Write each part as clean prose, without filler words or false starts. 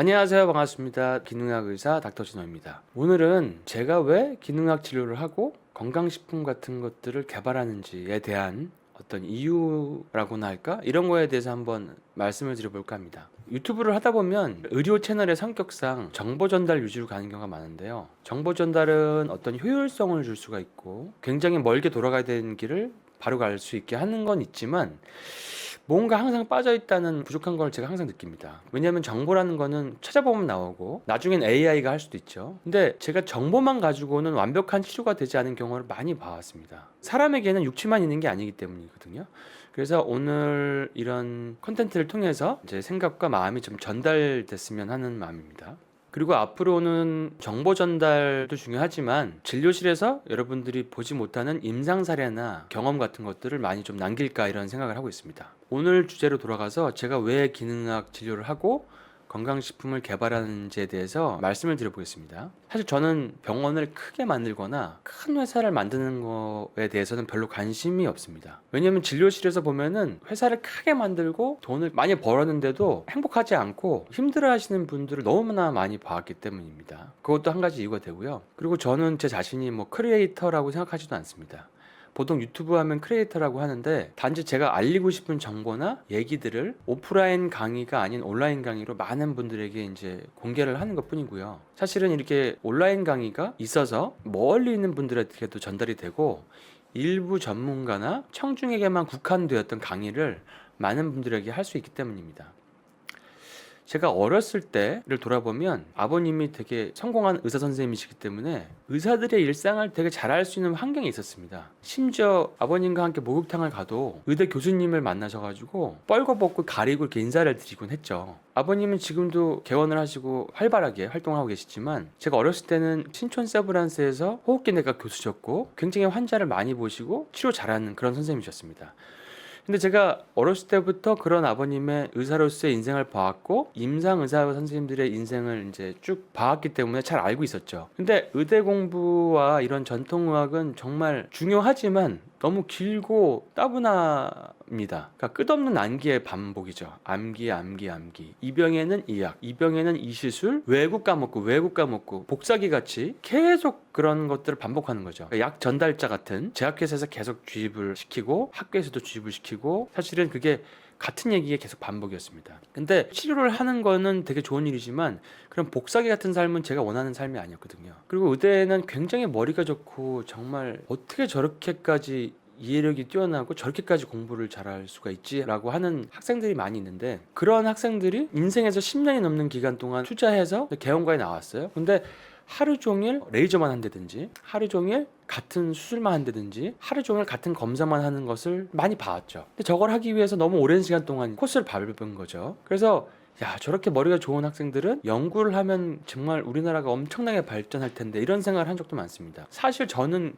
안녕하세요. 반갑습니다. 기능학 의사 닥터진호입니다. 오늘은 제가 왜 기능학 진료를 하고 건강식품 같은 것들을 개발하는지에 대한 어떤 이유라고나 할까? 이런 거에 대해서 한번 말씀을 드려볼까 합니다. 유튜브를 하다 보면 의료 채널의 성격상 정보 전달 위주로 가는 경우가 많은데요. 정보 전달은 어떤 효율성을 줄 수가 있고 굉장히 멀게 돌아가야 되는 길을 바로 갈 수 있게 하는 건 있지만 뭔가 항상 빠져있다는 부족한 걸 제가 항상 느낍니다. 왜냐하면 정보라는 거는 찾아보면 나오고 나중엔 AI가 할 수도 있죠. 근데 제가 정보만 가지고는 완벽한 치료가 되지 않은 경우를 많이 봐왔습니다. 사람에게는 육체만 있는 게 아니기 때문이거든요. 그래서 오늘 이런 컨텐츠를 통해서 제 생각과 마음이 좀 전달됐으면 하는 마음입니다. 그리고 앞으로는 정보 전달도 중요하지만 진료실에서 여러분들이 보지 못하는 임상 사례나 경험 같은 것들을 많이 좀 남길까 이런 생각을 하고 있습니다. 오늘 주제로 돌아가서 제가 왜 기능학 진료를 하고 건강식품을 개발하는지에 대해서 말씀을 드려보겠습니다. 사실 저는 병원을 크게 만들거나 큰 회사를 만드는 거에 대해서는 별로 관심이 없습니다. 왜냐면 진료실에서 보면은 회사를 크게 만들고 돈을 많이 벌었는데도 행복하지 않고 힘들어 하시는 분들을 너무나 많이 봐왔기 때문입니다. 그것도 한 가지 이유가 되고요. 그리고 저는 제 자신이 뭐 크리에이터라고 생각하지도 않습니다. 보통 유튜브 하면 크리에이터라고 하는데 단지 제가 알리고 싶은 정보나 얘기들을 오프라인 강의가 아닌 온라인 강의로 많은 분들에게 이제 공개를 하는 것 뿐이고요. 사실은 이렇게 온라인 강의가 있어서 멀리 있는 분들에게도 전달이 되고 일부 전문가나 청중에게만 국한되었던 강의를 많은 분들에게 할 수 있기 때문입니다. 제가 어렸을 때를 돌아보면 아버님이 되게 성공한 의사 선생님이시기 때문에 의사들의 일상을 되게 잘 알 수 있는 환경이 있었습니다. 심지어 아버님과 함께 목욕탕을 가도 의대 교수님을 만나셔가지고 뻘거벗고 가리고 이렇게 인사를 드리곤 했죠. 아버님은 지금도 개원을 하시고 활발하게 활동하고 계시지만 제가 어렸을 때는 신촌 세브란스에서 호흡기내과 교수셨고 굉장히 환자를 많이 보시고 치료 잘하는 그런 선생님이셨습니다. 근데 제가 어렸을 때부터 그런 아버님의 의사로서의 인생을 봐왔고 임상 의사 선생님들의 인생을 이제 쭉 봐왔기 때문에 잘 알고 있었죠. 근데 의대 공부와 이런 전통의학은 정말 중요하지만 너무 길고 따분합니다. 그러니까 끝없는 암기의 반복이죠. 암기, 암기, 암기. 이 병에는 이 약, 이 병에는 이 시술, 외국 까먹고, 외국 까먹고, 복사기 같이 계속 그런 것들을 반복하는 거죠. 그러니까 약 전달자 같은 제약회사에서 계속 주입을 시키고, 학교에서도 주입을 시키고, 사실은 그게 같은 얘기에 계속 반복이었습니다. 근데 치료를 하는 거는 되게 좋은 일이지만 그런 복사기 같은 삶은 제가 원하는 삶이 아니었거든요. 그리고 의대는 굉장히 머리가 좋고 정말 어떻게 저렇게까지 이해력이 뛰어나고 저렇게까지 공부를 잘할 수가 있지라고 하는 학생들이 많이 있는데 그런 학생들이 인생에서 10년이 넘는 기간 동안 투자해서 개원과에 나왔어요. 근데 하루 종일 레이저만 한다든지 하루 종일 같은 수술만 한다든지 하루 종일 같은 검사만 하는 것을 많이 봐왔죠. 근데 저걸 하기 위해서 너무 오랜 시간 동안 코스를 밟은 거죠. 그래서 야, 저렇게 머리가 좋은 학생들은 연구를 하면 정말 우리나라가 엄청나게 발전할 텐데 이런 생각을 한 적도 많습니다. 사실 저는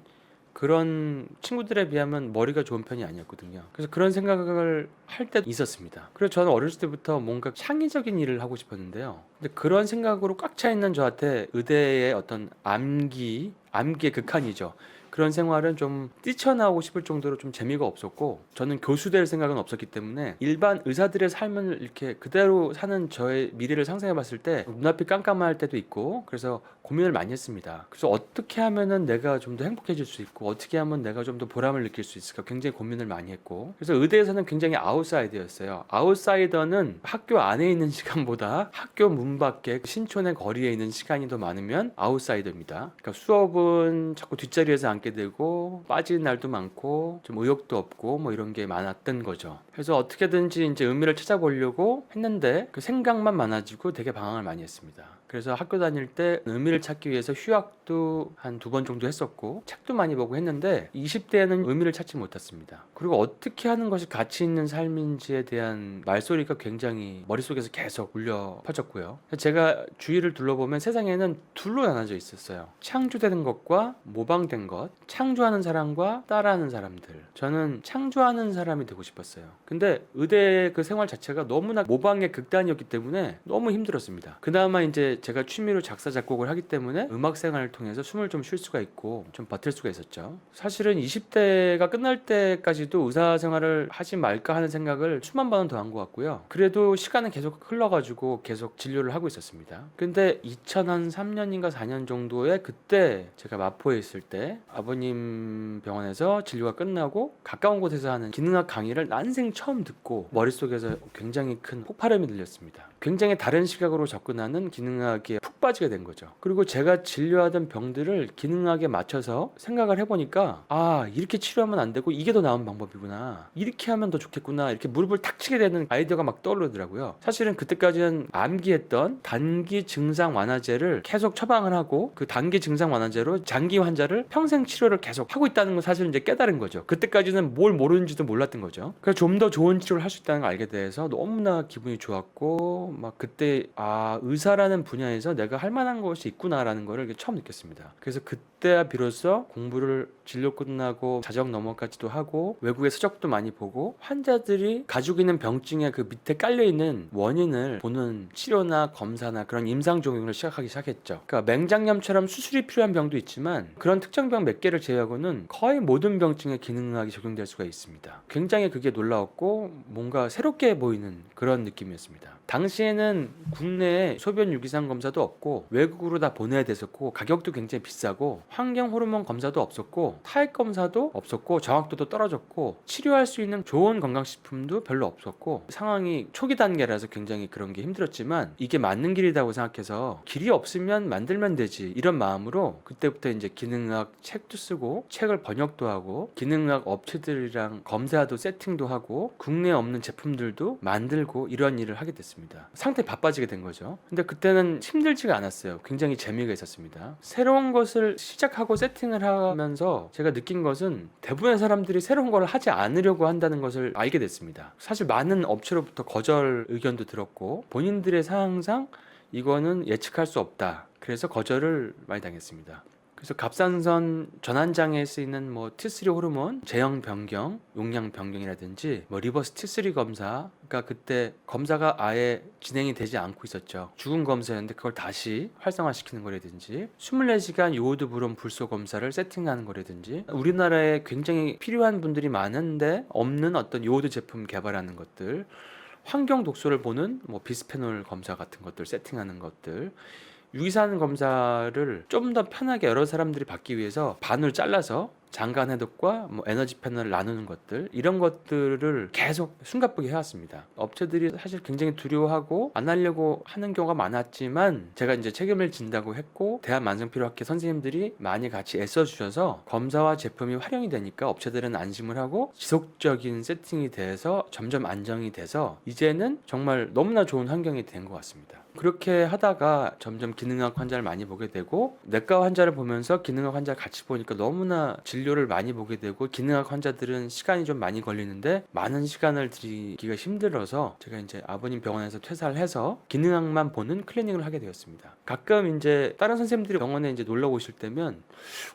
그런 친구들에 비하면 머리가 좋은 편이 아니었거든요. 그래서 그런 생각을 할 때도 있었습니다. 그래서 저는 어렸을 때부터 뭔가 창의적인 일을 하고 싶었는데요. 근데 그런 생각으로 꽉 차 있는 저한테 의대의 어떤 암기의 극한이죠. 그런 생활은 좀 뛰쳐나오고 싶을 정도로 좀 재미가 없었고 저는 교수 될 생각은 없었기 때문에 일반 의사들의 삶을 이렇게 그대로 사는 저의 미래를 상상해 봤을 때 눈앞이 깜깜할 때도 있고 그래서 고민을 많이 했습니다. 그래서 어떻게 하면은 내가 좀 더 행복해질 수 있고 어떻게 하면 내가 좀 더 보람을 느낄 수 있을까 굉장히 고민을 많이 했고 그래서 의대에서는 굉장히 아웃사이더였어요. 아웃사이더는 학교 안에 있는 시간보다 학교 문 밖에 신촌의 거리에 있는 시간이 더 많으면 아웃사이더입니다. 그러니까 수업은 자꾸 뒷자리에서 앉게 되고 빠지는 날도 많고 좀 의욕도 없고 뭐 이런 게 많았던 거죠. 그래서 어떻게든지 이제 의미를 찾아보려고 했는데 그 생각만 많아지고 되게 방황을 많이 했습니다. 그래서 학교 다닐 때 의미를 찾기 위해서 휴학도 한 2번 정도 했었고 책도 많이 보고 했는데 20대에는 의미를 찾지 못했습니다. 그리고 어떻게 하는 것이 가치 있는 삶인지에 대한 말소리가 굉장히 머릿속에서 계속 울려 퍼졌고요. 제가 주위를 둘러보면 세상에는 둘로 나눠져 있었어요. 창조되는 것과 모방된 것, 창조하는 사람과 따라하는 사람들. 저는 창조하는 사람이 되고 싶었어요. 근데 의대 그 생활 자체가 너무나 모방의 극단이었기 때문에 너무 힘들었습니다. 그나마 이제 제가 취미로 작사 작곡을 하기 때문에 음악 생활을 통해서 숨을 좀 쉴 수가 있고 좀 버틸 수가 있었죠. 사실은 20대가 끝날 때까지도 의사 생활을 하지 말까 하는 생각을 수만 번은 더 한 것 같고요. 그래도 시간은 계속 흘러가지고 계속 진료를 하고 있었습니다. 근데 2003년인가 4년 정도에 그때 제가 마포에 있을 때 아버님 병원에서 진료가 끝나고 가까운 곳에서 하는 기능학 강의를 난생 처음 듣고 머릿속에서 굉장히 큰 폭발음이 들렸습니다. 굉장히 다른 시각으로 접근하는 기능학에 푹 빠지게 된 거죠. 그리고 제가 진료하던 병들을 기능학에 맞춰서 생각을 해보니까 이렇게 치료하면 안 되고 이게 더 나은 방법이구나, 이렇게 하면 더 좋겠구나, 이렇게 무릎을 탁 치게 되는 아이디어가 막 떠오르더라고요. 사실은 그때까지는 암기했던 단기 증상 완화제를 계속 처방을 하고 그 단기 증상 완화제로 장기 환자를 평생 치료를 계속 하고 있다는 건 사실 이제 깨달은 거죠. 그때까지는 뭘 모르는지도 몰랐던 거죠. 그래서 좀 더 좋은 치료를 할 수 있다는 걸 알게 돼서 너무나 기분이 좋았고, 막 그때 의사라는 분야에서 내가 할 만한 것이 있구나라는 거를 처음 느꼈습니다. 그래서 그때야 비로소 공부를 진료 끝나고 자격 넘어까지도 하고 외국의 서적도 많이 보고 환자들이 가지고 있는 병증의 그 밑에 깔려있는 원인을 보는 치료나 검사나 그런 임상조경을 시작하기 시작했죠. 그러니까 맹장염처럼 수술이 필요한 병도 있지만 그런 특정 병 몇 개를 제외하고는 거의 모든 병증에 기능학이 적용될 수가 있습니다. 굉장히 그게 놀라웠고 뭔가 새롭게 보이는 그런 느낌이었습니다. 당시에는 국내에 소변 유기산 검사도 없고 외국으로 다 보내야 됐었고 가격도 굉장히 비싸고 환경 호르몬 검사도 없었고 타액 검사도 없었고 정확도도 떨어졌고 치료할 수 있는 좋은 건강식품도 별로 없었고 상황이 초기 단계라서 굉장히 그런 게 힘들었지만 이게 맞는 길이라고 생각해서 길이 없으면 만들면 되지 이런 마음으로 그때부터 이제 기능학 책도 쓰고 책을 번역도 하고 기능학 업체들이랑 검사도 세팅도 하고 국내에 없는 제품들도 만들고 이런 일을 하게 됐습니다. 상당히 바빠지게 된 거죠. 근데 그때는 힘들지가 않았어요. 굉장히 재미가 있었습니다. 새로운 것을 시작하고 세팅을 하면서 제가 느낀 것은 대부분의 사람들이 새로운 걸 하지 않으려고 한다는 것을 알게 됐습니다. 사실 많은 업체로부터 거절 의견도 들었고 본인들의 상황상 이거는 예측할 수 없다. 그래서 거절을 많이 당했습니다. 그래서 갑상선 전환장애에 쓰이는 T3 호르몬 제형 변경, 용량 변경이라든지 리버스 T3 검사, 그러니까 그때 검사가 아예 진행이 되지 않고 있었죠. 죽은 검사였는데 그걸 다시 활성화시키는 거라든지 24시간 요오드 브롬 불소 검사를 세팅하는 거라든지 우리나라에 굉장히 필요한 분들이 많은데 없는 어떤 요오드 제품 개발하는 것들, 환경 독소를 보는 비스페놀 검사 같은 것들 세팅하는 것들, 유기산 검사를 좀 더 편하게 여러 사람들이 받기 위해서 반을 잘라서 장간 해독과 에너지 패널을 나누는 것들, 이런 것들을 계속 숨가쁘게 해왔습니다. 업체들이 사실 굉장히 두려워하고 안 하려고 하는 경우가 많았지만 제가 이제 책임을 진다고 했고 대한만성피로학회 선생님들이 많이 같이 애써주셔서 검사와 제품이 활용이 되니까 업체들은 안심을 하고 지속적인 세팅이 돼서 점점 안정이 돼서 이제는 정말 너무나 좋은 환경이 된 것 같습니다. 그렇게 하다가 점점 기능학 환자를 많이 보게 되고 내과 환자를 보면서 기능학 환자를 같이 보니까 너무나 진료를 많이 보게 되고 기능학 환자들은 시간이 좀 많이 걸리는데 많은 시간을 들이기가 힘들어서 제가 이제 아버님 병원에서 퇴사를 해서 기능학만 보는 클리닉을 하게 되었습니다. 가끔 이제 다른 선생님들이 병원에 이제 놀러 오실 때면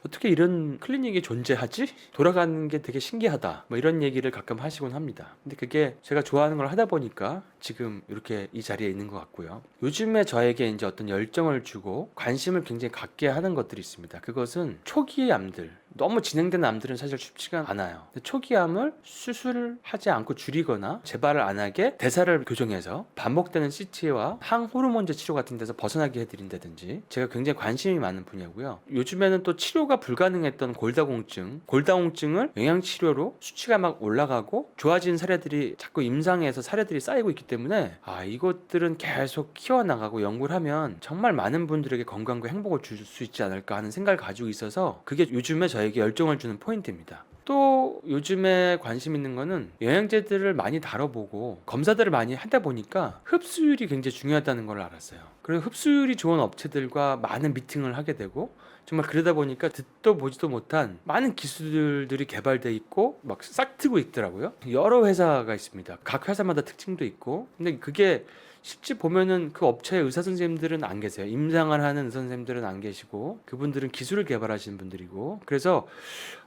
어떻게 이런 클리닉이 존재하지? 돌아가는 게 되게 신기하다. 이런 얘기를 가끔 하시곤 합니다. 근데 그게 제가 좋아하는 걸 하다 보니까 지금 이렇게 이 자리에 있는 것 같고요. 요즘에 저에게 이제 어떤 열정을 주고 관심을 굉장히 갖게 하는 것들이 있습니다. 그것은 초기 암들, 너무 진행된 암들은 사실 쉽지가 않아요. 근데 초기 암을 수술을 하지 않고 줄이거나 재발을 안 하게 대사를 교정해서 반복되는 CT와 항호르몬제 치료 같은 데서 벗어나게 해드린다든지 제가 굉장히 관심이 많은 분야고요. 요즘에는 또 치료가 불가능했던 골다공증을 영양치료로 수치가 막 올라가고 좋아진 사례들이 자꾸 임상에서 사례들이 쌓이고 있기 때문에 이것들은 계속 키워나가고 연구를 하면 정말 많은 분들에게 건강과 행복을 줄 수 있지 않을까 하는 생각을 가지고 있어서 그게 요즘에 저에게 열정을 주는 포인트입니다. 또 요즘에 관심 있는 거는 영양제들을 많이 다뤄보고 검사들을 많이 하다 보니까 흡수율이 굉장히 중요하다는 걸 알았어요. 그리고 흡수율이 좋은 업체들과 많은 미팅을 하게 되고 정말 그러다 보니까 듣도 보지도 못한 많은 기술들이 개발돼 있고 막 싹트고 있더라고요. 여러 회사가 있습니다. 각 회사마다 특징도 있고 근데 그게 실제 보면은 그 업체의 의사 선생님들은 안 계세요. 임상을 하는 의사 선생님들은 안 계시고 그분들은 기술을 개발하시는 분들이고 그래서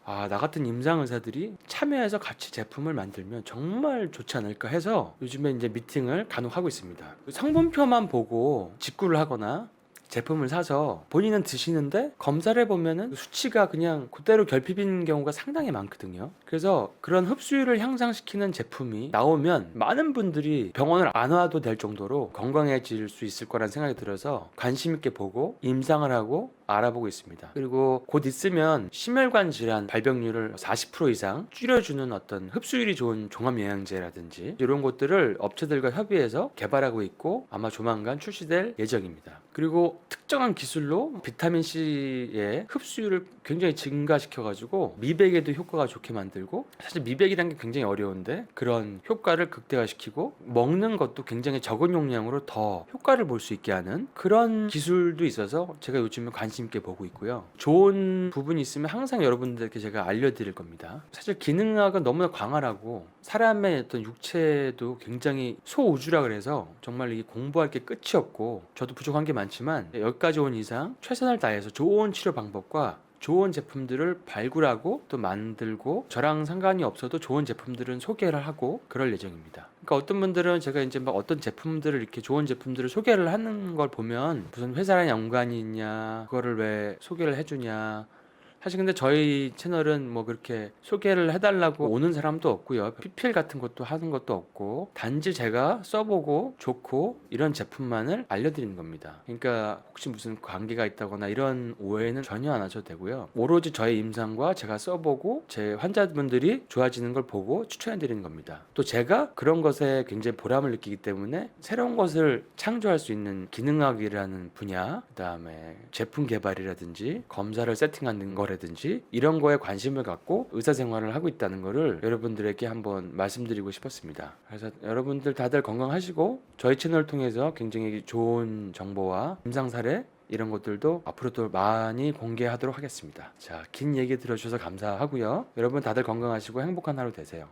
나 같은 임상 의사들이 참여해서 같이 제품을 만들면 정말 좋지 않을까 해서 요즘에 이제 미팅을 간혹 하고 있습니다. 성분표만 보고 직구를 하거나 제품을 사서 본인은 드시는데 검사를 해보면은 수치가 그냥 그대로 결핍인 경우가 상당히 많거든요. 그래서 그런 흡수율을 향상시키는 제품이 나오면 많은 분들이 병원을 안 와도 될 정도로 건강해질 수 있을 거란 생각이 들어서 관심 있게 보고 임상을 하고 알아보고 있습니다. 그리고 곧 있으면 심혈관 질환 발병률을 40% 이상 줄여주는 어떤 흡수율이 좋은 종합영양제라든지 이런 것들을 업체들과 협의해서 개발하고 있고 아마 조만간 출시될 예정입니다. 그리고 특정한 기술로 비타민C의 흡수율을 굉장히 증가시켜가지고 미백에도 효과가 좋게 만들고, 사실 미백이란 게 굉장히 어려운데 그런 효과를 극대화시키고 먹는 것도 굉장히 적은 용량으로 더 효과를 볼 수 있게 하는 그런 기술도 있어서 제가 요즘에 관심 있게 보고 있고요. 좋은 부분이 있으면 항상 여러분들께 제가 알려드릴 겁니다. 사실 기능학은 너무나 광활하고 사람의 어떤 육체도 굉장히 소우주라 그래서 정말 이 공부할 게 끝이 없고 저도 부족한 게 많지만 여기까지 온 이상 최선을 다해서 좋은 치료 방법과 좋은 제품들을 발굴하고 또 만들고 저랑 상관이 없어도 좋은 제품들은 소개를 하고 그럴 예정입니다. 그러니까 어떤 분들은 제가 이제 막 어떤 제품들을 이렇게 좋은 제품들을 소개를 하는 걸 보면 무슨 회사랑 연관이 있냐, 그거를 왜 소개를 해주냐. 사실 근데 저희 채널은 뭐 그렇게 소개를 해달라고 오는 사람도 없고요. PPL 같은 것도 하는 것도 없고 단지 제가 써보고 좋고 이런 제품만을 알려드리는 겁니다. 그러니까 혹시 무슨 관계가 있다거나 이런 오해는 전혀 안 하셔도 되고요. 오로지 저의 임상과 제가 써보고 제 환자분들이 좋아지는 걸 보고 추천해드리는 겁니다. 또 제가 그런 것에 굉장히 보람을 느끼기 때문에 새로운 것을 창조할 수 있는 기능학이라는 분야, 그 다음에 제품 개발이라든지 검사를 세팅하는 거 라든지 이런 거에 관심을 갖고 의사생활을 하고 있다는 거를 여러분들에게 한번 말씀드리고 싶었습니다. 그래서 여러분들 다들 건강하시고 저희 채널을 통해서 굉장히 좋은 정보와 임상 사례 이런 것들도 앞으로도 많이 공개하도록 하겠습니다. 자, 긴 얘기 들어주셔서 감사하고요. 여러분 다들 건강하시고 행복한 하루 되세요.